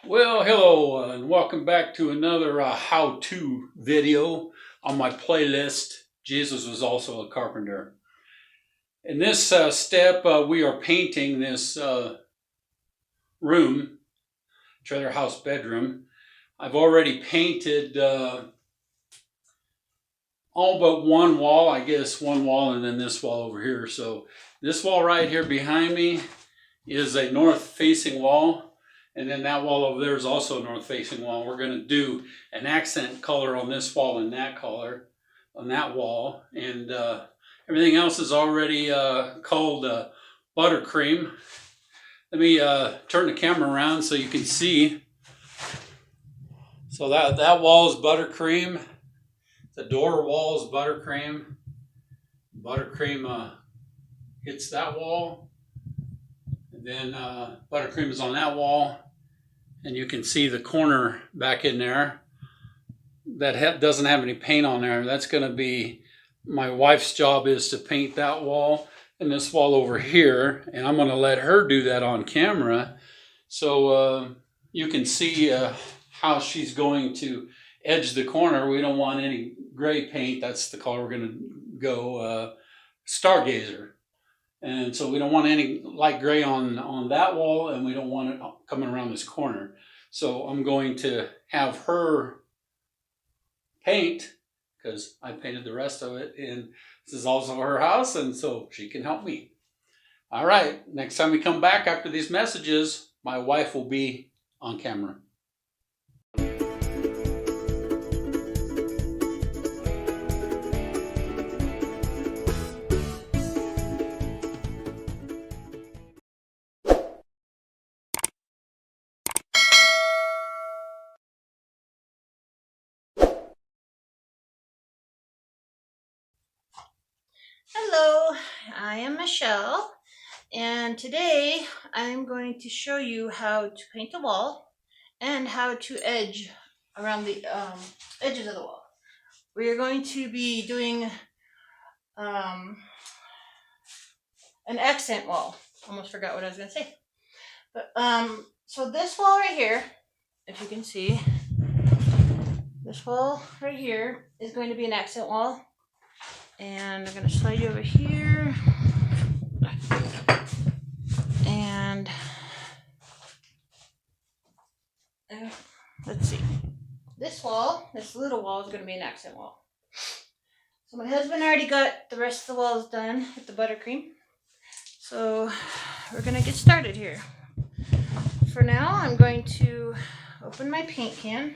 Well, hello, and welcome back to another how-to video on my playlist. Jesus was also a carpenter. In this step, we are painting this room, trailer house bedroom. I've already painted all but one wall, I guess one wall and then this wall over here. So this wall right here behind me is a north-facing wall. And then that wall over there is also a north-facing wall. We're going to do an accent color on this wall and that color on that wall. And everything else is already called buttercream. Let me turn the camera around so you can see. So that wall is buttercream. The door wall is buttercream. Buttercream hits that wall. And then buttercream is on that wall. And you can see the corner back in there that doesn't have any paint on there. That's going to be my wife's job, is to paint that wall and this wall over here. And I'm going to let her do that on camera. So you can see how she's going to edge the corner. We don't want any gray paint. That's the color we're going to go Stargazer. And so we don't want any light gray on that wall, and we don't want it coming around this corner. So I'm going to have her paint, because I painted the rest of it, and this is also her house, and so she can help me. All right, next time we come back after these messages, my wife will be on camera. Hello, I am Michelle, and today I'm going to show you how to paint the wall and how to edge around the edges of the wall. We are going to be doing an accent wall. Almost forgot what I was going to say. But so this wall right here, if you can see, this wall right here is going to be an accent wall. And I'm going to slide you over here. And let's see. This wall, this little wall, is going to be an accent wall. So my husband already got the rest of the walls done with the buttercream. So we're going to get started here. For now, I'm going to open my paint can.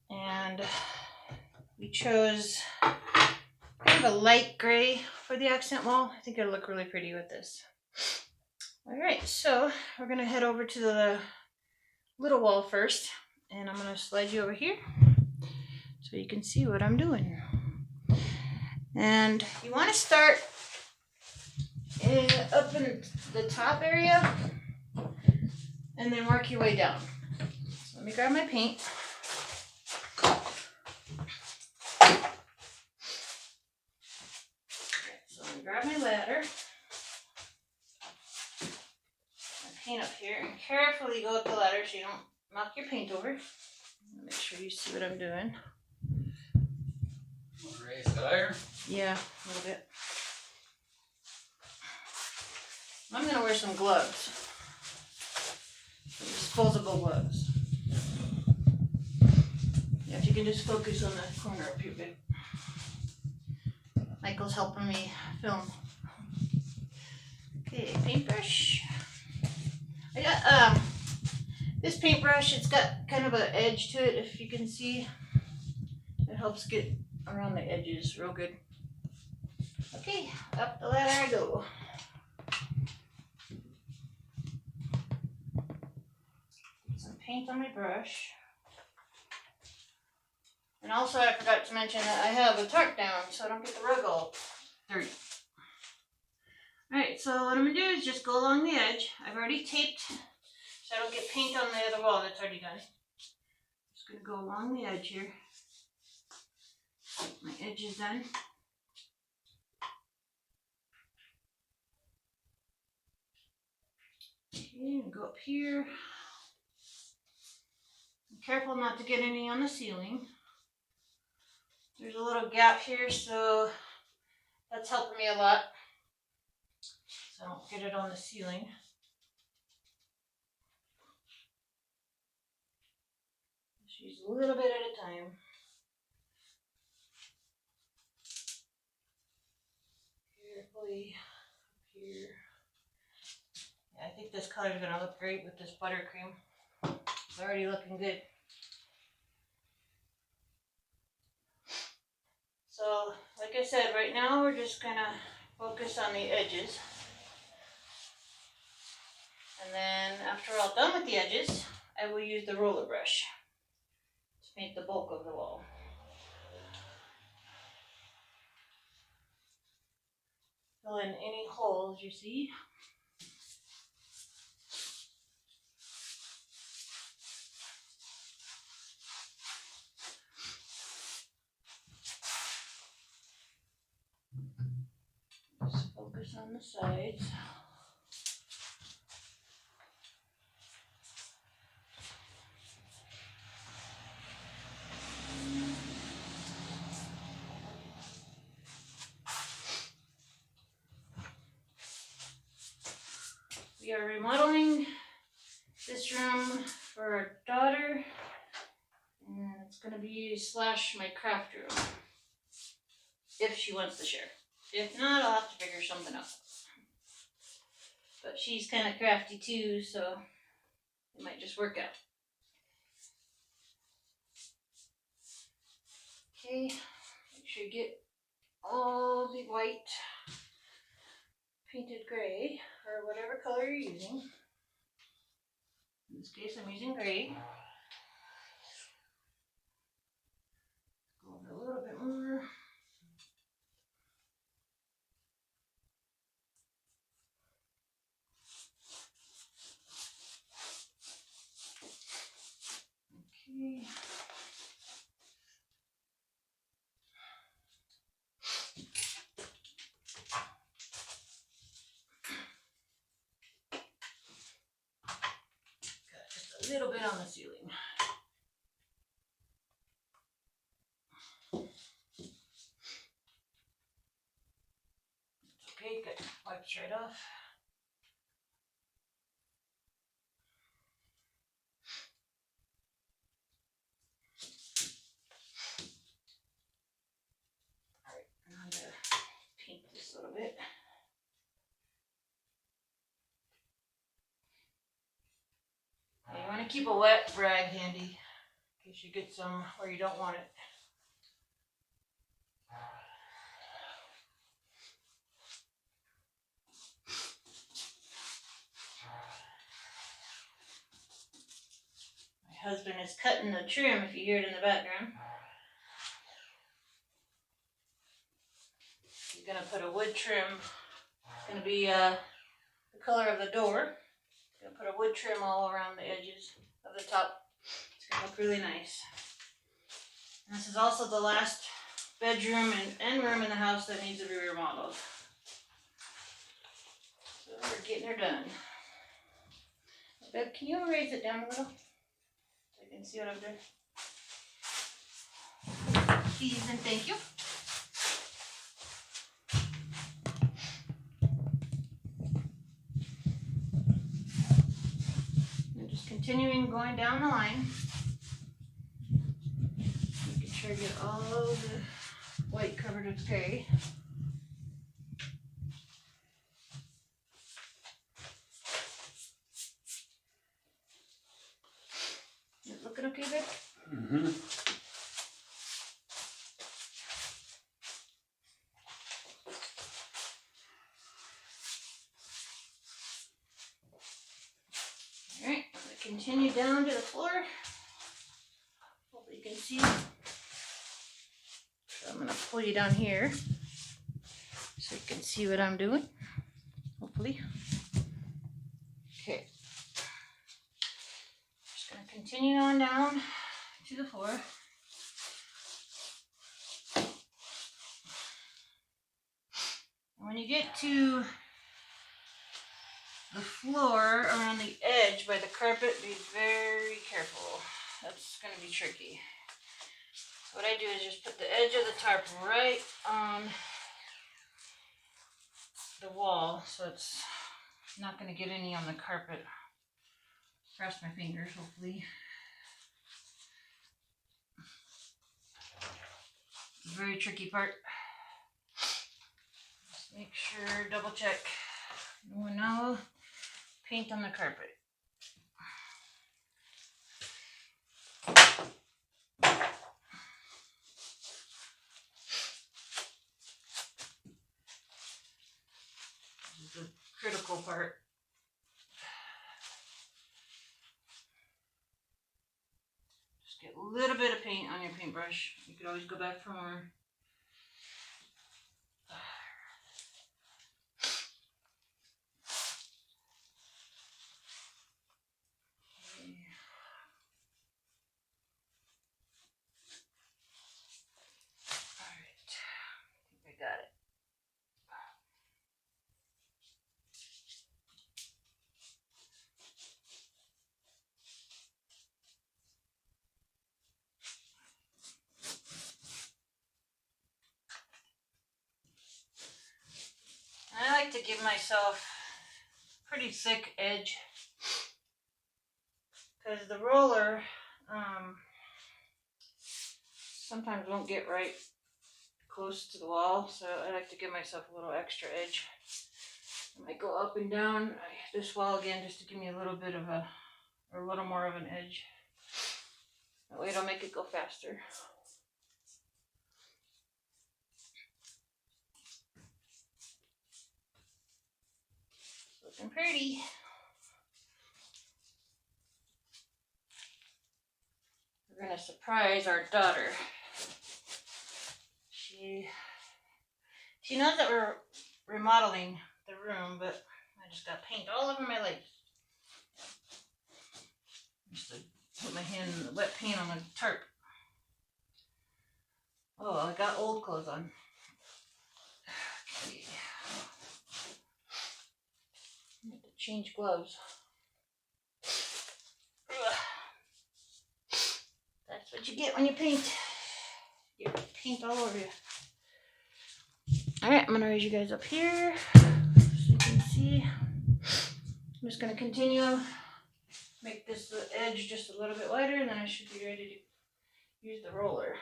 And we chose kind of a light gray for the accent wall. I think it'll look really pretty with this. All right, so we're going to head over to the little wall first. And I'm going to slide you over here so you can see what I'm doing. And you want to start up in the top area and then work your way down. So let me grab my paint. So I'm going to grab my ladder. Paint up here and carefully go up the ladder so you don't knock your paint over. Make sure you see what I'm doing. Raise it higher? Yeah, a little bit. I'm going to wear some gloves. Some disposable gloves. Yeah, if you can just focus on that corner up here a bit. Michael's helping me film. Okay, paintbrush. I got this paintbrush, it's got kind of an edge to it, if you can see. It helps get around the edges real good. Okay, up the ladder I go. Put some paint on my brush. And also I forgot to mention that I have a tarp down so I don't get the rug all dirty. Alright, so what I'm going to do is just go along the edge. I've already taped so I don't get paint on the other wall that's already done. Just going to go along the edge here. My edge is done. Okay, and go up here. Be careful not to get any on the ceiling. There's a little gap here, so that's helping me a lot. So I don't get it on the ceiling. Just use a little bit at a time. Carefully up here. Yeah, I think this color is gonna look great with this buttercream. It's already looking good. So, like I said, right now we're just gonna focus on the edges. And then after we're all done with the edges, I will use the roller brush to paint the bulk of the wall. Fill in any holes you see. Just focus on the sides. We are remodeling this room for our daughter, and it's going to be / my craft room, if she wants to share. If not, I'll have to figure something out. But she's kind of crafty too, so it might just work out. Okay, make sure you get all the white painted gray, or whatever color you're using. In this case, I'm using gray. Go over a little bit more. Okay. Got just a little bit on the ceiling. Okay, good. Wipes right off. Alright, now I'm gonna paint this a little bit. Now you want to keep a wet rag handy in case you get some where you don't want it. My husband is cutting the trim if you hear it in the background. He's going to put a wood trim. It's going to be the color of the door. He's going to put a wood trim all around the edges of the top. It's going to look really nice. And this is also the last bedroom and room in the house that needs to be remodeled. So we're getting her done. Babe, can you raise it down a little so I can see what I'm doing? Please and thank you. And just continuing going down the line. Making sure I get all the white covered with gray. Is it looking okay, babe? Mm-hmm. Alright, I'm going to continue down to the floor. Hopefully you can see. So I'm going to pull you down here so you can see what I'm doing. Hopefully. Okay. Just going to continue on down to the floor. And when you get to the floor around the edge by the carpet, be very careful. That's going to be tricky. What I do is just put the edge of the tarp right on the wall, so it's not going to get any on the carpet. Cross my fingers, hopefully. Very tricky part. Just make sure, double check. No paint on the carpet. This is the critical part. Just get a little bit of paint on your paintbrush. You could always go back for more. I got it. I like to give myself pretty thick edge because the roller sometimes won't get right close to the wall, so I like to give myself a little extra edge. I might go up and down this wall again just to give me a little bit of a little more of an edge. That way it'll make it go faster. Looking pretty. We're gonna surprise our daughter. She knows that we're remodeling the room, but I just got paint all over my legs. Just to put my hand in the wet paint on the tarp. Oh, I got old clothes on. Okay. I have to change gloves. Ugh. That's what you get when you paint. You paint all over you. Alright, I'm going to raise you guys up here so you can see. I'm just going to continue. Make this edge just a little bit wider, and then I should be ready to use the roller.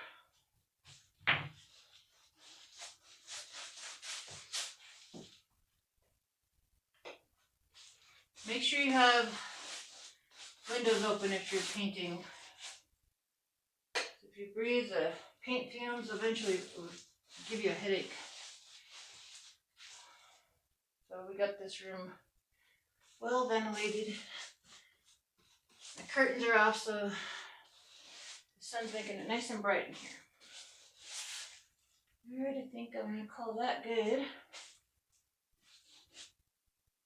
Make sure you have windows open if you're painting. If you breathe, the paint fumes eventually will give you a headache. So we got this room well ventilated. The curtains are off, so the sun's making it nice and bright in here. Alright, I think I'm going to call that good.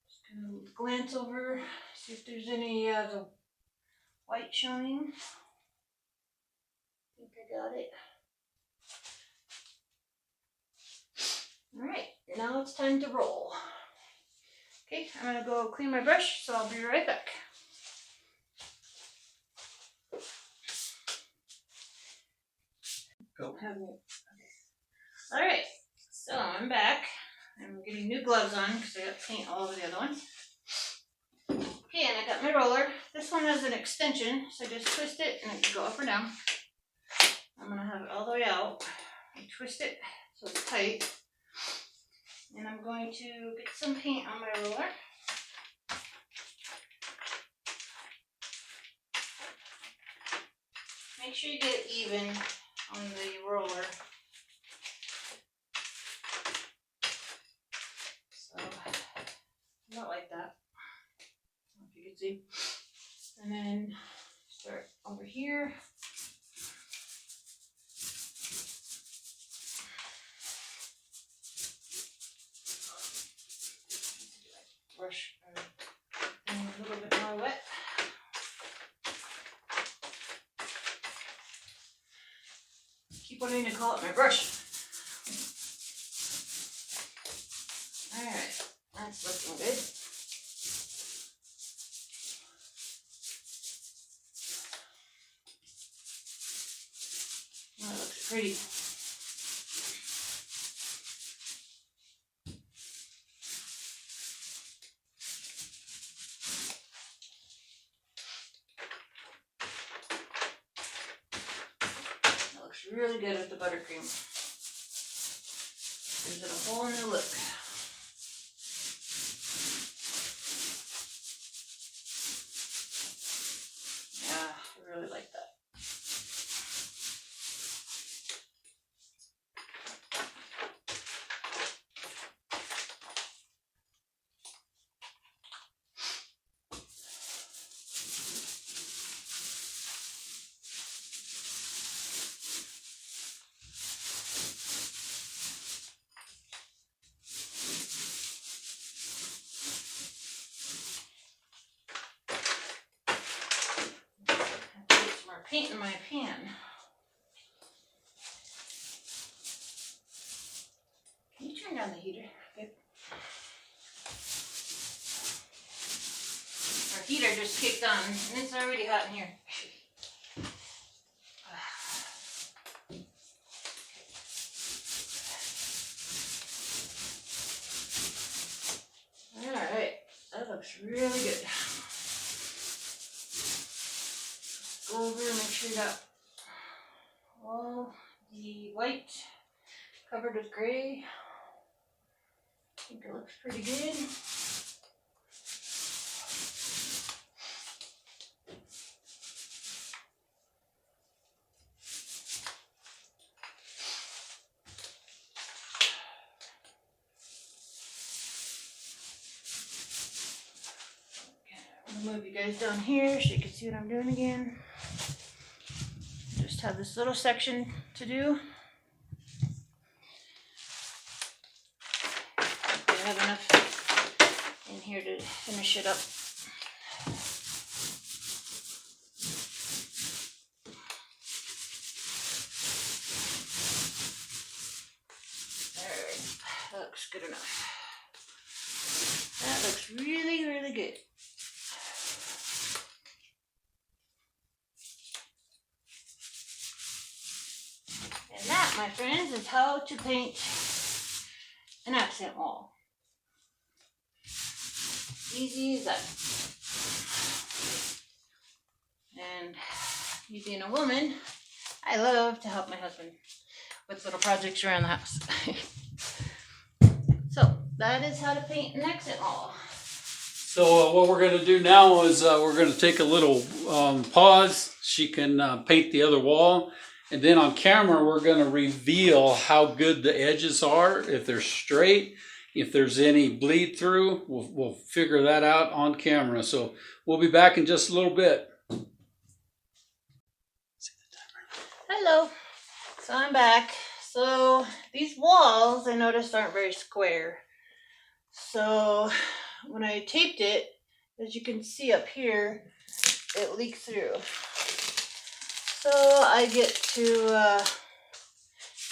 Just going to glance over, see if there's any the white showing. I think I got it. Alright, now it's time to roll. Okay, I'm going to go clean my brush, so I'll be right back. Go. Alright, so I'm back. I'm getting new gloves on because I got paint all over the other ones. Okay, and I got my roller. This one has an extension, so I just twist it and it can go up or down. I'm going to have it all the way out. I twist it so it's tight. And I'm going to get some paint on my roller. Make sure you get it even on the roller. So, not like that. I don't know if you can see. And then start over here. Brush a little bit more wet. Keep wanting to call it my brush. Alright, that's looking good. pretty. That looks really good with the buttercream. Gives it a whole new look. Yeah, I really like that. Put some more paint in my pan. Can you turn down the heater? Babe? Our heater just kicked on and it's already hot in here. Alright, that looks really good. Go over and make sure that all the white covered with gray. I think it looks pretty good. I'll move you guys down here so you can see what I'm doing again. Just have this little section to do. I have enough in here to finish it up. Alright, that looks good enough. That looks really, really good. And that, my friends, is how to paint an accent wall. Easy as that. And me being a woman, I love to help my husband with little projects around the house. So that is how to paint an accent wall. So what we're going to do now is we're going to take a little pause. She can paint the other wall. And then on camera, we're going to reveal how good the edges are, if they're straight, if there's any bleed through. We'll figure that out on camera. So we'll be back in just a little bit. Hello. So I'm back. So these walls, I noticed, aren't very square. So when I taped it, as you can see up here, it leaks through. So I get to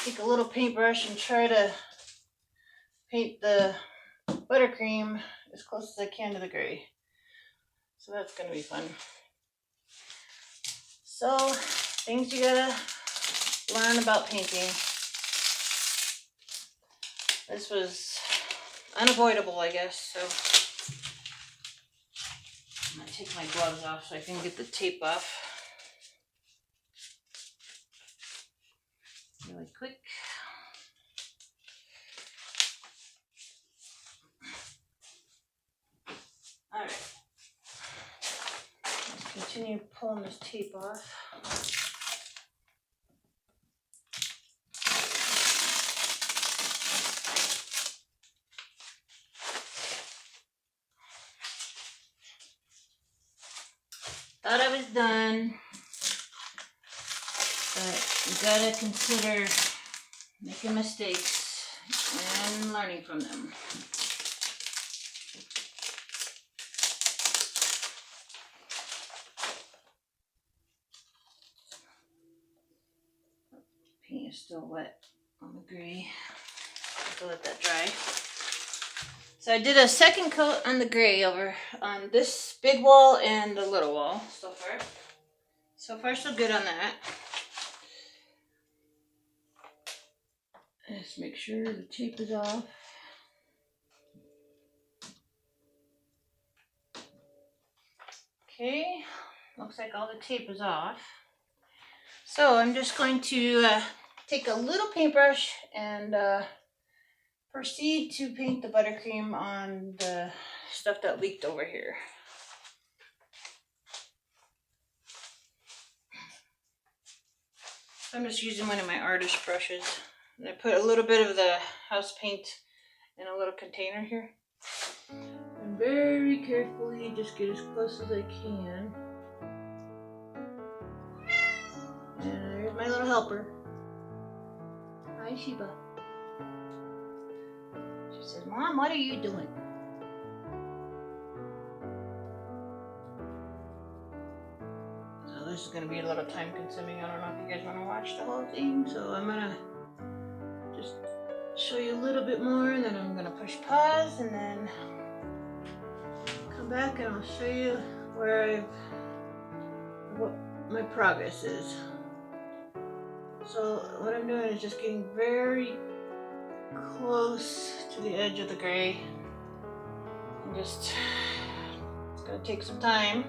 take a little paintbrush and try to paint the buttercream as close as I can to the gray. So that's going to be fun. So things you gotta learn about painting. This was unavoidable, I guess, so I'm gonna take my gloves off so I can get the tape off really quick. Alright, let's continue pulling this tape off. Thought I was done, but you gotta consider making mistakes and learning from them. Paint is still wet on the gray. Have to let that dry. So I did a second coat on the gray over on this big wall and the little wall so far. So far so good on that. Just make sure the tape is off. Okay, looks like all the tape is off. So I'm just going to take a little paintbrush and proceed to paint the buttercream on the stuff that leaked over here. I'm just using one of my artist brushes. And I put a little bit of the house paint in a little container here. And very carefully just get as close as I can. And there's my little helper. Hi, Sheba. She says, Mom, what are you doing? So this is going to be a little time consuming. I don't know if you guys want to watch the whole thing. So I'm going to just show you a little bit more. And then I'm going to push pause and then come back and I'll show you what my progress is. So what I'm doing is just getting very close to the edge of the gray. And just, it's gonna take some time.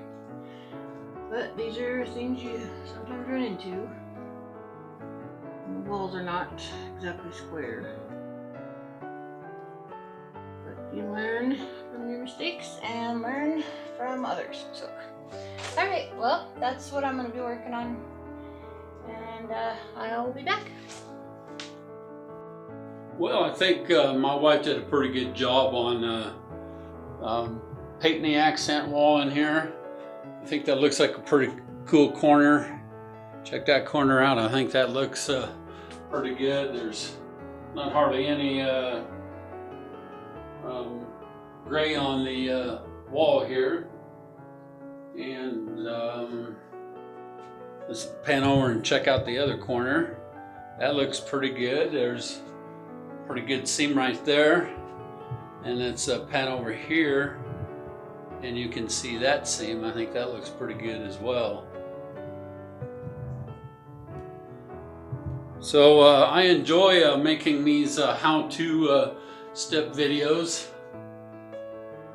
But these are things you sometimes run into. And the walls are not exactly square. But you learn from your mistakes and learn from others. So, alright, well, that's what I'm gonna be working on. And I'll be back. Well, I think my wife did a pretty good job on painting the accent wall in here. I think that looks like a pretty cool corner. Check that corner out. I think that looks pretty good. There's not hardly any gray on the wall here. And let's pan over and check out the other corner. That looks pretty good. There's a pretty good seam right there. And let's pan over here and you can see that seam. I think that looks pretty good as well. So I enjoy making these how-to step videos.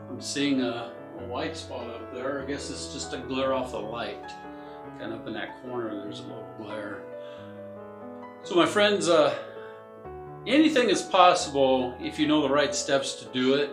I'm seeing a white spot up there. I guess it's just a glare off the light. And up in that corner there's a little glare. So my friends, anything is possible if you know the right steps to do it.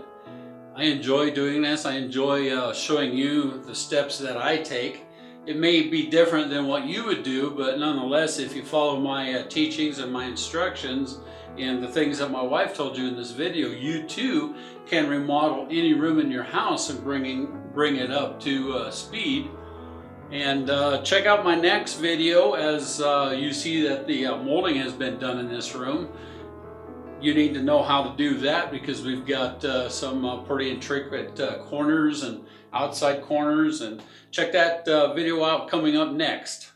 I enjoy doing this. I enjoy showing you the steps that I take. It may be different than what you would do, but nonetheless, if you follow my teachings and my instructions and the things that my wife told you in this video, you too can remodel any room in your house and bring it up to speed. And check out my next video as you see that the molding has been done in this room. You need to know how to do that because we've got some pretty intricate corners and outside corners. And check that video out coming up next.